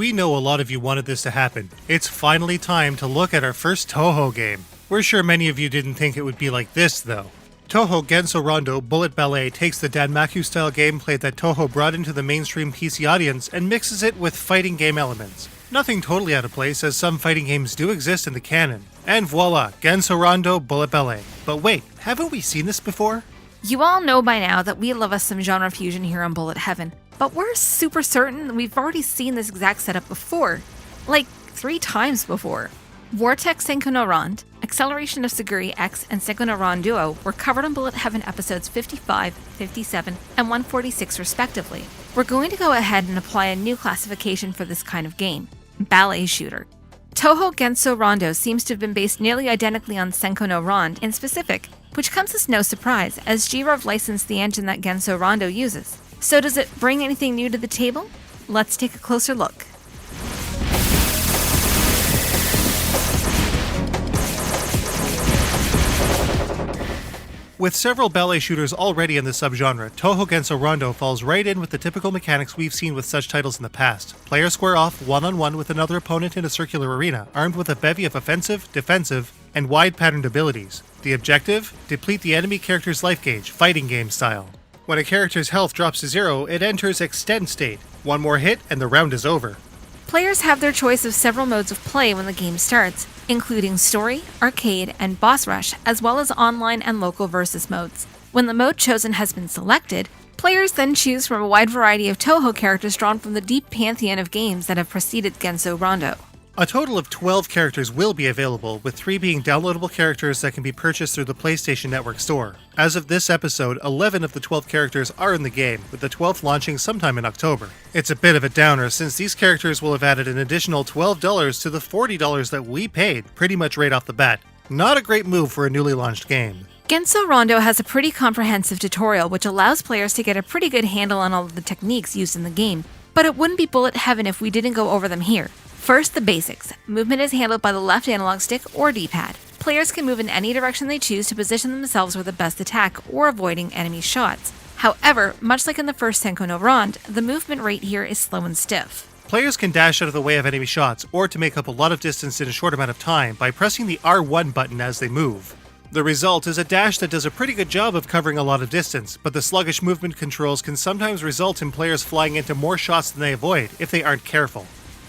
we know a lot of you wanted this to happen. It's finally time to look at our first Touhou game. We're sure many of you didn't think it would be like this, though. Touhou Genso Rondo Bullet Ballet takes the Danmaku-style gameplay that Touhou brought into the mainstream PC audience and mixes it with fighting game elements. Nothing totally out of place, as some fighting games do exist in the canon. And voila, Genso Rondo Bullet Ballet. But wait, haven't we seen this before? You all know by now that we love us some genre fusion here on Bullet Heaven, but we're super certain that we've already seen this exact setup before. Like, 3 times before. Vortex Senko no Rond, Acceleration of Saguri X, and Senko no Ron Duo were covered on Bullet Heaven episodes 55, 57, and 146 respectively. We're going to go ahead and apply a new classification for this kind of game, Ballet Shooter. Touhou Genso Rondo seems to have been based nearly identically on Senko no Rond in specific, which comes as no surprise, as G.Rev licensed the engine that Genso Rondo uses. So does it bring anything new to the table? Let's take a closer look. With several ballet shooters already in the subgenre, Touhou Genso Rondo falls right in with the typical mechanics we've seen with such titles in the past. Players square off one-on-one with another opponent in a circular arena, armed with a bevy of offensive, defensive, and wide-patterned abilities. The objective? Deplete the enemy character's life gauge, fighting game style. When a character's health drops to 0, it enters Extend state. One more hit and the round is over. Players have their choice of several modes of play when the game starts, including story, arcade, and boss rush, as well as online and local versus modes. When the mode chosen has been selected, players then choose from a wide variety of Touhou characters drawn from the deep pantheon of games that have preceded Genso Rondo. A total of 12 characters will be available, with 3 being downloadable characters that can be purchased through the PlayStation Network store. As of this episode, 11 of the 12 characters are in the game, with the 12th launching sometime in October. It's a bit of a downer, since these characters will have added an additional $12 to the $40 that we paid, pretty much right off the bat. Not a great move for a newly launched game. Genso Rondo has a pretty comprehensive tutorial which allows players to get a pretty good handle on all of the techniques used in the game, but it wouldn't be Bullet Heaven if we didn't go over them here. First, the basics. Movement is handled by the left analog stick or D-pad. Players can move in any direction they choose to position themselves for the best attack or avoiding enemy shots. However, much like in the first Senko no Rond, the movement rate here is slow and stiff. Players can dash out of the way of enemy shots, or to make up a lot of distance in a short amount of time by pressing the R1 button as they move. The result is a dash that does a pretty good job of covering a lot of distance, but the sluggish movement controls can sometimes result in players flying into more shots than they avoid if they aren't careful.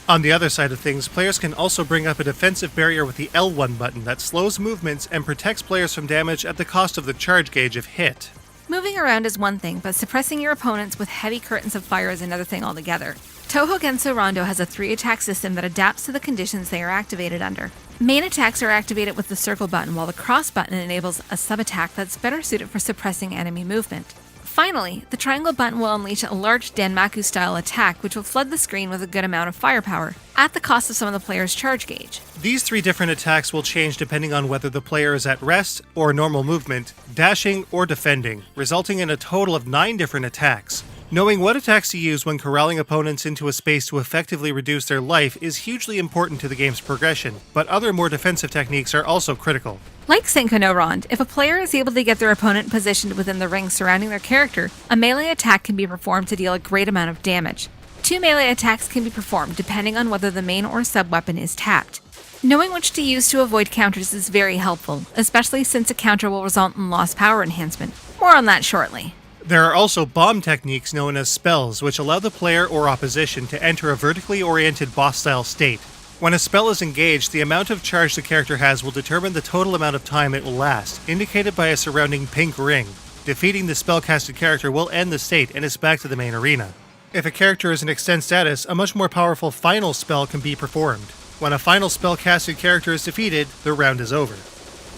On the other side of things, players can also bring up a defensive barrier with the L1 button that slows movements and protects players from damage at the cost of the charge gauge if hit. Moving around is one thing, but suppressing your opponents with heavy curtains of fire is another thing altogether. Touhou Genso Rondo has a 3-attack system that adapts to the conditions they are activated under. Main attacks are activated with the circle button, while the cross button enables a sub-attack that's better suited for suppressing enemy movement. Finally, the triangle button will unleash a large Danmaku-style attack which will flood the screen with a good amount of firepower, at the cost of some of the player's charge gauge. These 3 different attacks will change depending on whether the player is at rest or normal movement, dashing or defending, resulting in a total of 9 different attacks. Knowing what attacks to use when corralling opponents into a space to effectively reduce their life is hugely important to the game's progression, but other more defensive techniques are also critical. Like Senko no Rond, if a player is able to get their opponent positioned within the ring surrounding their character, a melee attack can be performed to deal a great amount of damage. 2 melee attacks can be performed depending on whether the main or sub-weapon is tapped. Knowing which to use to avoid counters is very helpful, especially since a counter will result in lost power enhancement. More on that shortly. There are also bomb techniques known as spells, which allow the player or opposition to enter a vertically oriented boss-style state. When a spell is engaged, the amount of charge the character has will determine the total amount of time it will last, indicated by a surrounding pink ring. Defeating the spell-casted character will end the state and is back to the main arena. If a character is in extend status, a much more powerful final spell can be performed. When a final spell-casted character is defeated, the round is over.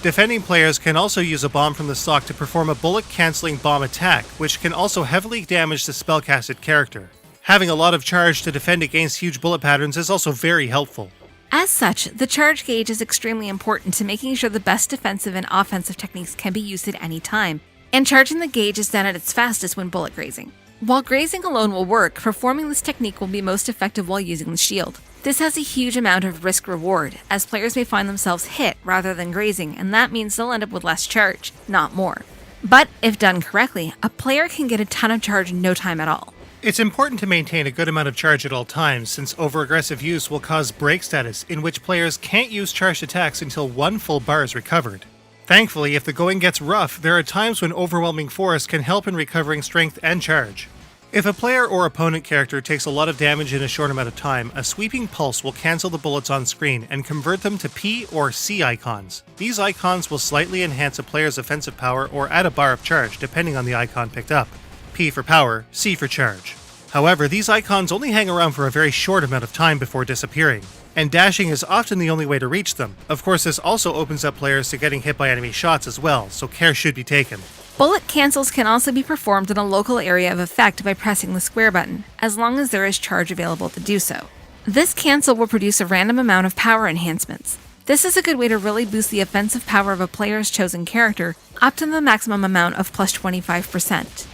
Defending players can also use a bomb from the stock to perform a bullet-canceling bomb attack, which can also heavily damage the spell-casted character. Having a lot of charge to defend against huge bullet patterns is also very helpful. As such, the charge gauge is extremely important to making sure the best defensive and offensive techniques can be used at any time, and charging the gauge is done at its fastest when bullet grazing. While grazing alone will work, performing this technique will be most effective while using the shield. This has a huge amount of risk-reward, as players may find themselves hit rather than grazing, and that means they'll end up with less charge, not more. But if done correctly, a player can get a ton of charge in no time at all. It's important to maintain a good amount of charge at all times, since over-aggressive use will cause break status, in which players can't use charged attacks until one full bar is recovered. Thankfully, if the going gets rough, there are times when overwhelming force can help in recovering strength and charge. If a player or opponent character takes a lot of damage in a short amount of time, a sweeping pulse will cancel the bullets on screen and convert them to P or C icons. These icons will slightly enhance a player's offensive power or add a bar of charge depending on the icon picked up. P for power, C for charge. However, these icons only hang around for a very short amount of time before disappearing, and dashing is often the only way to reach them. Of course, this also opens up players to getting hit by enemy shots as well, so care should be taken. Bullet cancels can also be performed in a local area of effect by pressing the square button, as long as there is charge available to do so. This cancel will produce a random amount of power enhancements. This is a good way to really boost the offensive power of a player's chosen character up to the maximum amount of plus 25%.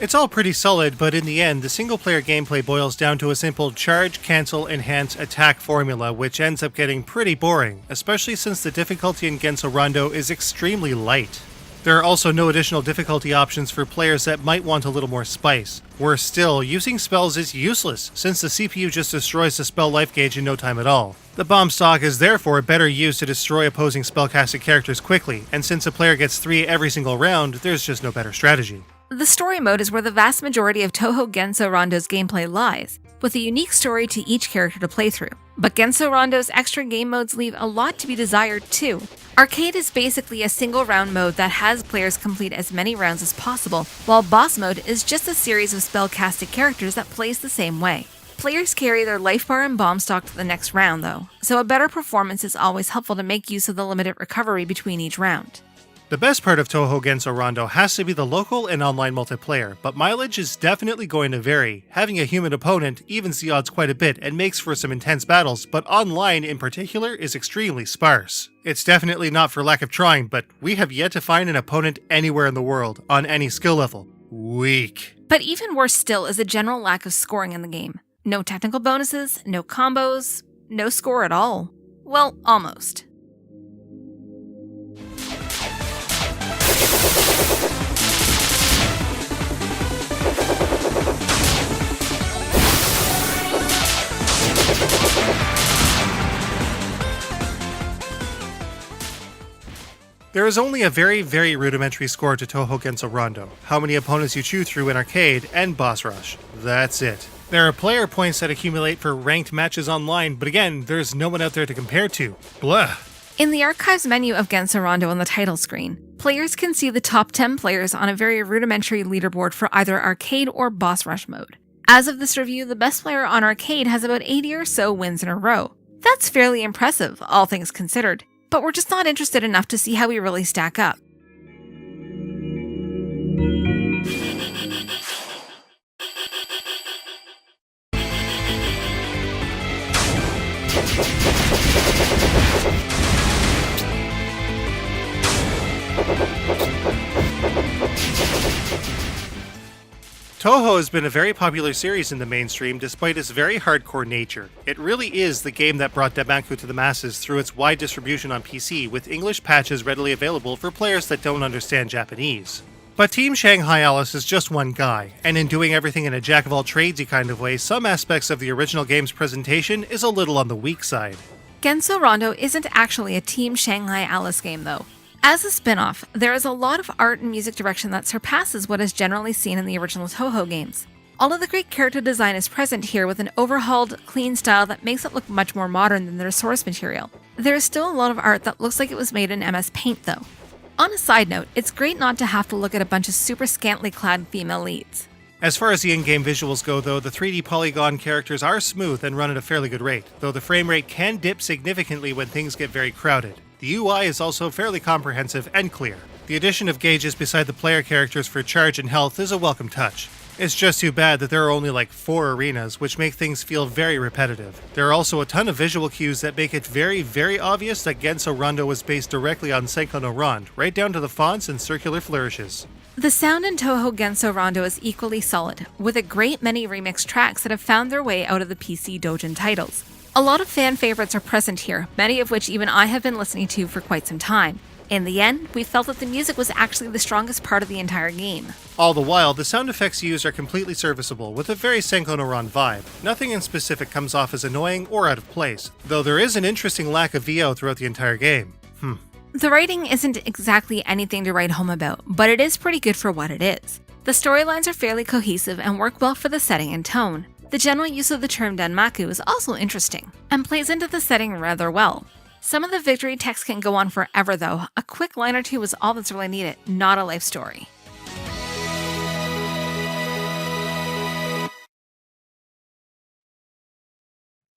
It's all pretty solid, but in the end, the single-player gameplay boils down to a simple charge, cancel, enhance, attack formula, which ends up getting pretty boring, especially since the difficulty in Genso Rondo is extremely light. There are also no additional difficulty options for players that might want a little more spice. Worse still, using spells is useless, since the CPU just destroys the spell life gauge in no time at all. The bomb stock is therefore better used to destroy opposing spellcasted characters quickly, and since a player gets 3 every single round, there's just no better strategy. The story mode is where the vast majority of Touhou Genso Rondo's gameplay lies, with a unique story to each character to play through. But Genso Rondo's extra game modes leave a lot to be desired too. Arcade is basically a single round mode that has players complete as many rounds as possible, while boss mode is just a series of spell-casted characters that plays the same way. Players carry their life bar and bomb stock to the next round though, so a better performance is always helpful to make use of the limited recovery between each round. The best part of Touhou Genso Rondo has to be the local and online multiplayer, but mileage is definitely going to vary. Having a human opponent evens the odds quite a bit and makes for some intense battles, but online in particular is extremely sparse. It's definitely not for lack of trying, but we have yet to find an opponent anywhere in the world, on any skill level. Weak. But even worse still is a general lack of scoring in the game. No technical bonuses, no combos, no score at all. Well, almost. There is only a very, very rudimentary score to Touhou Genso Rondo. How many opponents you chew through in arcade and boss rush. That's it. There are player points that accumulate for ranked matches online, but again, there's no one out there to compare to. Blah. In the archives menu of Genso Rondo on the title screen, players can see the top 10 players on a very rudimentary leaderboard for either arcade or boss rush mode. As of this review, the best player on arcade has about 80 or so wins in a row. That's fairly impressive, all things considered, but we're just not interested enough to see how we really stack up. Touhou has been a very popular series in the mainstream despite its very hardcore nature. It really is the game that brought Dabanku to the masses through its wide distribution on PC, with English patches readily available for players that don't understand Japanese. But Team Shanghai Alice is just one guy, and in doing everything in a jack-of-all-tradesy kind of way, some aspects of the original game's presentation is a little on the weak side. Genso Rondo isn't actually a Team Shanghai Alice game though. As a spin-off, there is a lot of art and music direction that surpasses what is generally seen in the original Touhou games. All of the great character design is present here with an overhauled, clean style that makes it look much more modern than their source material. There is still a lot of art that looks like it was made in MS Paint though. On a side note, it's great not to have to look at a bunch of super scantily clad female leads. As far as the in-game visuals go though, the 3D polygon characters are smooth and run at a fairly good rate, though the frame rate can dip significantly when things get very crowded. The UI is also fairly comprehensive and clear. The addition of gauges beside the player characters for charge and health is a welcome touch. It's just too bad that there are only like 4 arenas, which make things feel very repetitive. There are also a ton of visual cues that make it very, very obvious that Genso Rondo was based directly on Senko no Ron, right down to the fonts and circular flourishes. The sound in Touhou Genso Rondo is equally solid, with a great many remix tracks that have found their way out of the PC Dojin titles. A lot of fan favorites are present here, many of which even I have been listening to for quite some time. In the end, we felt that the music was actually the strongest part of the entire game. All the while, the sound effects used are completely serviceable, with a very Senko no Ron vibe. Nothing in specific comes off as annoying or out of place, though there is an interesting lack of VO throughout the entire game. The writing isn't exactly anything to write home about, but it is pretty good for what it is. The storylines are fairly cohesive and work well for the setting and tone. The general use of the term Danmaku is also interesting, and plays into the setting rather well. Some of the victory text can go on forever though. A quick line or two is all that's really needed, not a life story.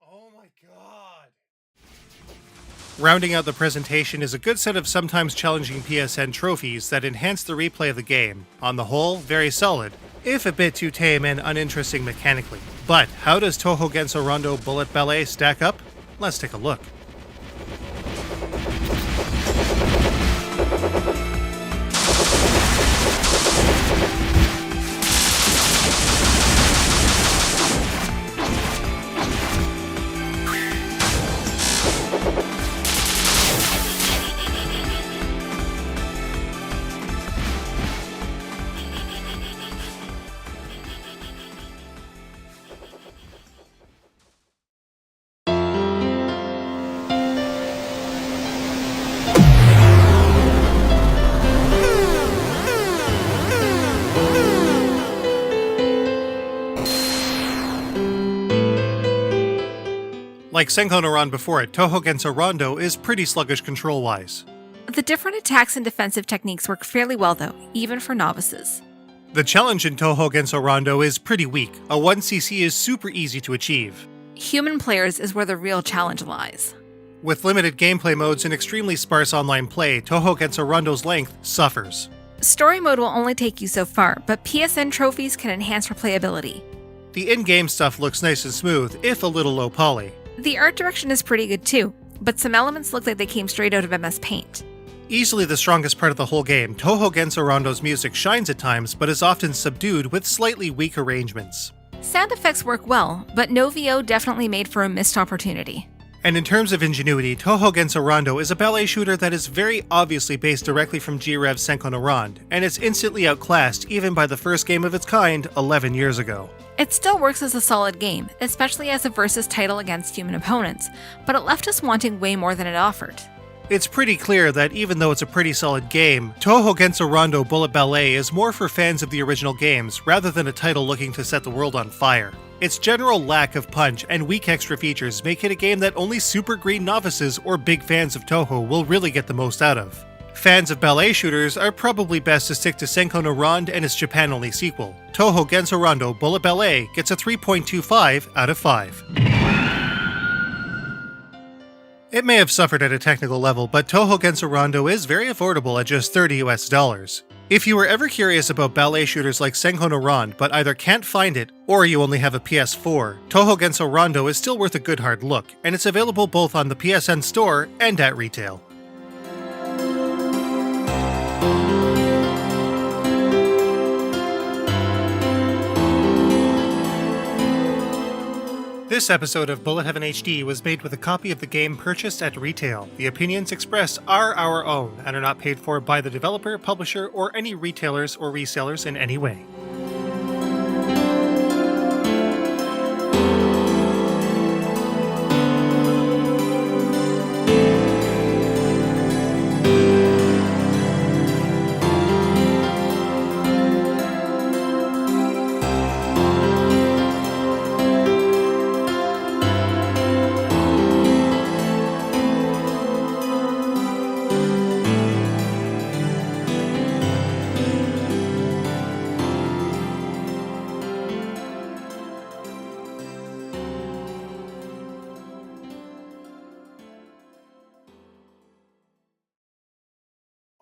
Oh my god! Rounding out the presentation is a good set of sometimes challenging PSN trophies that enhance the replay of the game. On the whole, very solid, if a bit too tame and uninteresting mechanically. But how does Touhou Genso Rondo Bullet Ballet stack up? Let's take a look. Like Senko no Ron before it, Touhou Genso Rondo is pretty sluggish control-wise. The different attacks and defensive techniques work fairly well though, even for novices. The challenge in Touhou Genso Rondo is pretty weak. A 1cc is super easy to achieve. Human players is where the real challenge lies. With limited gameplay modes and extremely sparse online play, Touhou Genso Rondo's length suffers. Story mode will only take you so far, but PSN trophies can enhance replayability. The in-game stuff looks nice and smooth, if a little low poly. The art direction is pretty good too, but some elements look like they came straight out of MS Paint. Easily the strongest part of the whole game, Touhou Genso Rondo's music shines at times, but is often subdued with slightly weak arrangements. Sound effects work well, but no VO definitely made for a missed opportunity. And in terms of ingenuity, Touhou Genso Rondo is a ballet shooter that is very obviously based directly from G.Rev's Senko no Ron, and it's instantly outclassed even by the first game of its kind 11 years ago. It still works as a solid game, especially as a versus title against human opponents, but it left us wanting way more than it offered. It's pretty clear that even though it's a pretty solid game, Touhou Genso Rondo Bullet Ballet is more for fans of the original games rather than a title looking to set the world on fire. Its general lack of punch and weak extra features make it a game that only super green novices or big fans of Touhou will really get the most out of. Fans of ballet shooters are probably best to stick to Senko no Ron and its Japan-only sequel. Touhou Genso Rondo Bullet Ballet gets a 3.25 out of 5. It may have suffered at a technical level, but Touhou Genso Rondo is very affordable at just $30 US. If you were ever curious about ballet shooters like Senko no Ron but either can't find it or you only have a PS4, Touhou Genso Rondo is still worth a good hard look, and it's available both on the PSN store and at retail. This episode of Bullet Heaven HD was made with a copy of the game purchased at retail. The opinions expressed are our own and are not paid for by the developer, publisher, or any retailers or resellers in any way.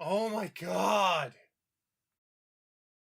Oh my god!